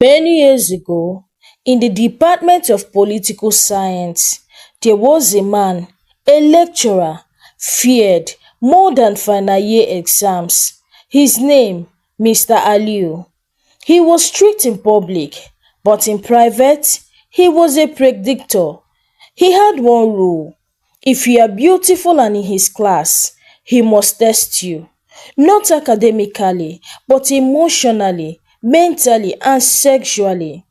Many years ago, in the Department of Political Science, there was a man, a lecturer, feared more than final year exams. His name, Mr. Aliu. He was strict in public, but in private, he was a predictor. He had one rule: if you are beautiful and in his class, he must test you. Not academically, but emotionally, mentally, and sexually.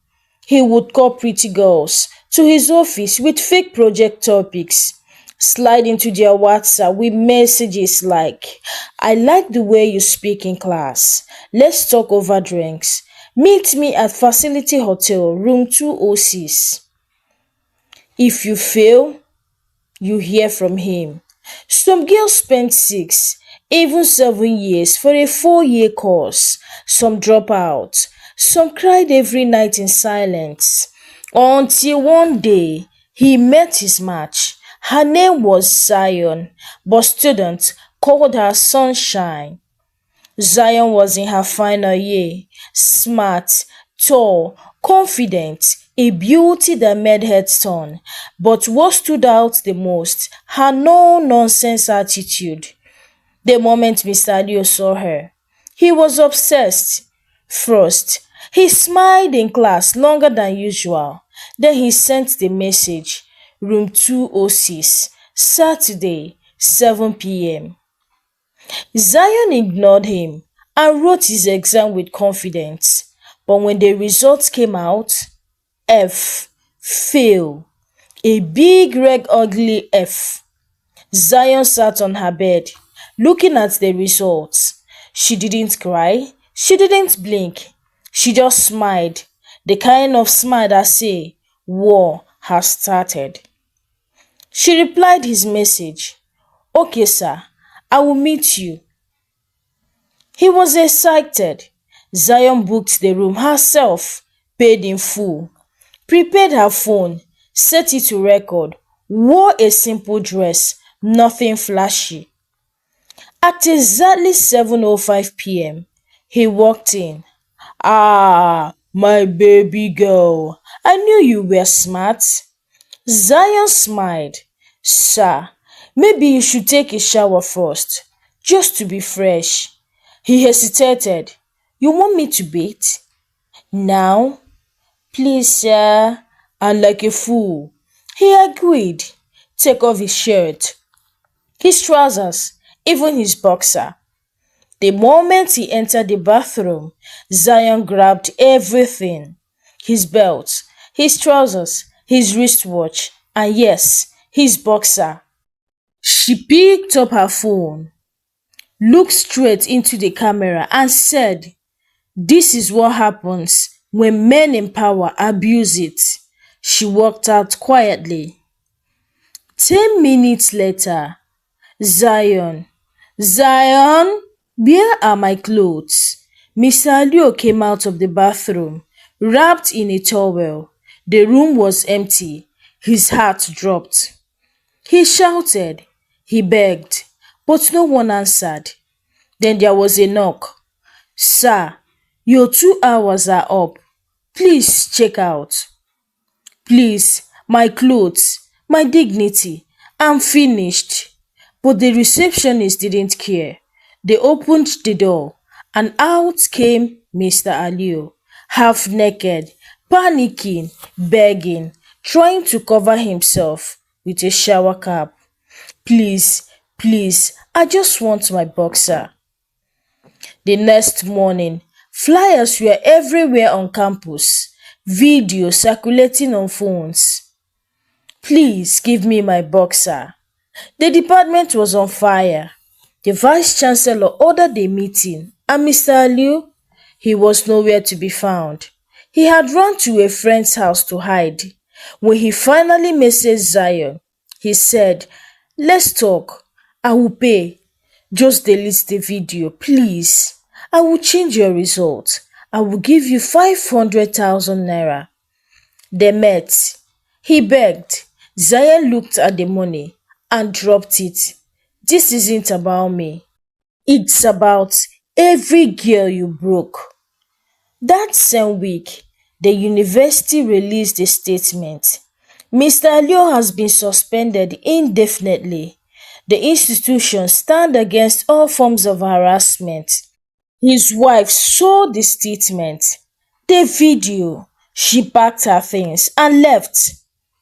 He would call pretty girls to his office with fake project topics, slide into their WhatsApp with messages like, "I like the way you speak in class. Let's talk over drinks. Meet me at Facility Hotel, room 206. If you fail, you hear from him. Some girls spent 6, even 7 years for a 4-year course. Some drop out. Some cried every night in silence. Until one day, he met his match. Her name was Zion, but students called her Sunshine. Zion was in her final year, smart, tall, confident, a beauty that made heads turn. But what stood out the most, her no-nonsense attitude. The moment Mr. Leo saw her, he was obsessed. First, he smiled in class longer than usual. Then he sent the message, room 206, Saturday, 7 p.m. Zion ignored him and wrote his exam with confidence, but when the results came out, F, fail, a big red ugly F. Zion sat on her bed, looking at the results. She didn't cry, she didn't blink, she just smiled, the kind of smile that say, war has started. She replied his message, "Okay sir, I will meet you." He was excited. Zion booked the room herself, paid in full, prepared her phone, set it to record, wore a simple dress, nothing flashy. At exactly 7:05 p.m., he walked in. "Ah, my baby girl, I knew you were smart." Zion smiled. "Sir, maybe you should take a shower first, just to be fresh." He hesitated. "You want me to bathe now?" "Please, sir." And like a fool, he agreed. Take off his shirt, his trousers, even his boxer. The moment he entered the bathroom, Zion grabbed everything: his belt, his trousers, his wristwatch, and yes, his boxer. She picked up her phone, looked straight into the camera, and said, "This is what happens when men in power abuse it." She walked out quietly. 10 minutes later, Zion, Zion, where are my clothes? Mr. Leo came out of the bathroom, wrapped in a towel. The room was empty. His heart dropped. He shouted, he begged, but no one answered. Then there was a knock. "Sir, your 2 hours are up. Please check out." "Please, my clothes, my dignity. I'm finished." But the receptionist didn't care. They opened the door, and out came Mr. Aliu, half naked, panicking, begging, trying to cover himself with a shower cap. "Please, please, I just want my boxer." The next morning, flyers were everywhere on campus, videos circulating on phones. "Please give me my boxer." The department was on fire. The vice chancellor ordered a meeting, and Mr. Aliu, he was nowhere to be found. He had run to a friend's house to hide. When he finally messaged Zion, he said, "Let's talk. I will pay. Just delete the video, please. I will change your result. I will give you 500,000 naira." They met. He begged. Zion looked at the money and dropped it. "This isn't about me. It's about every girl you broke." That same week, The university released a statement. Mr. Leo has been suspended indefinitely. The institution stands against all forms of harassment. His wife saw the statement, the video. She packed her things and left.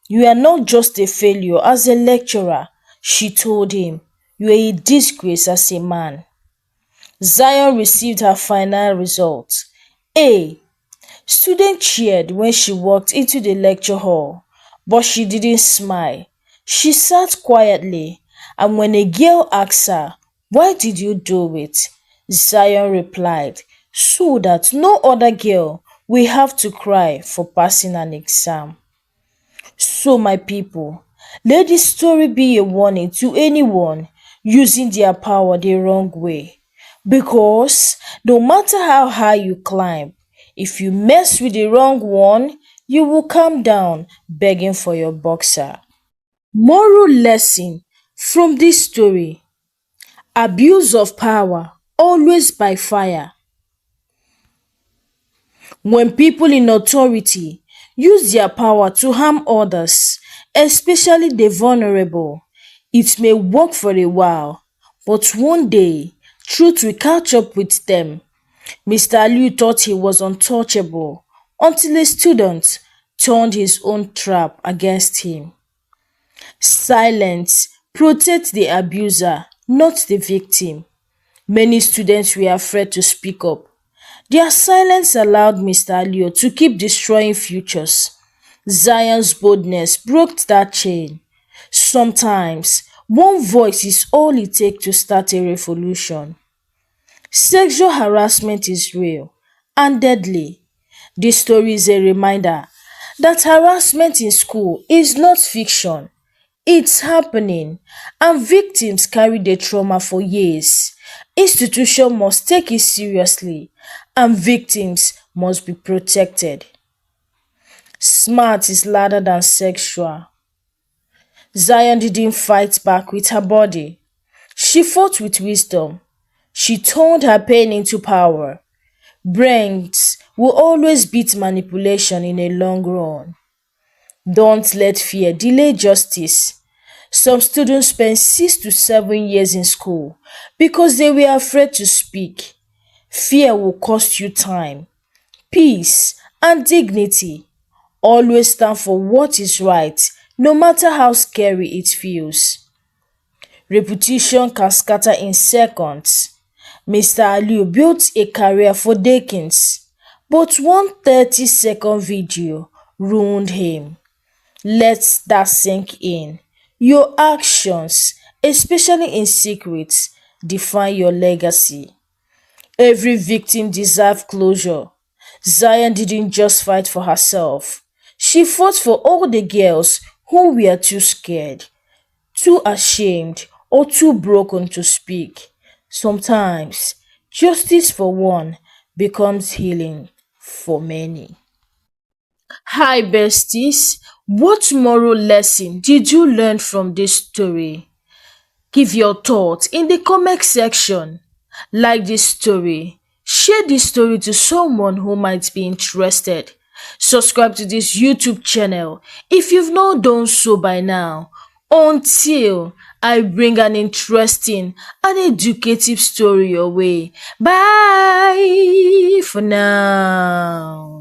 You are not just a failure as a lecturer, she told him. You are a disgrace as a man. Zion received her final result. A. Students cheered when she walked into the lecture hall, but she didn't smile. She sat quietly, and when a girl asked her, "Why did you do it?" Zion replied, "So that no other girl will have to cry for passing an exam." So, my people, let this story be a warning to anyone using their power the wrong way. Because no matter how high you climb, if you mess with the wrong one, you will come down begging for your boxer. Moral lesson from this story: abuse of power always by fire. When people in authority use their power to harm others, especially the vulnerable, it may work for a while, but one day truth will catch up with them. Mr. Liu thought he was untouchable until a student turned his own trap against him. Silence protects the abuser, not the victim. Many students were afraid to speak up. Their silence allowed Mr. Leo to keep destroying futures. Zion's boldness broke that chain. Sometimes, one voice is all it takes to start a revolution. Sexual harassment is real and deadly. This story is a reminder that harassment in school is not fiction. It's happening, and victims carry the trauma for years. Institutions must take it seriously, and victims must be protected. Smart is louder than sexual. Zion didn't fight back with her body. She fought with wisdom. She turned her pain into power. Brains will always beat manipulation in a long run. Don't let fear delay justice. Some students spend 6 to 7 years in school because they were afraid to speak. Fear will cost you time, peace, and dignity. Always stand for what is right, no matter how scary it feels. Reputation can scatter in seconds. Mr. Aliu built a career for decades, but one 30-second video ruined him. Let that sink in. Your actions, especially in secret, define your legacy. Every victim deserves closure. Zion didn't just fight for herself. She fought for all the girls who were too scared, too ashamed, or too broken to speak. Sometimes, justice for one becomes healing for many. Hi, besties. What moral lesson did you learn from this story? Give your thoughts in the comment section. Like this story. Share this story to someone who might be interested. Subscribe to this YouTube channel if you've not done so by now. Until I bring an interesting and educative story your way. Bye for now.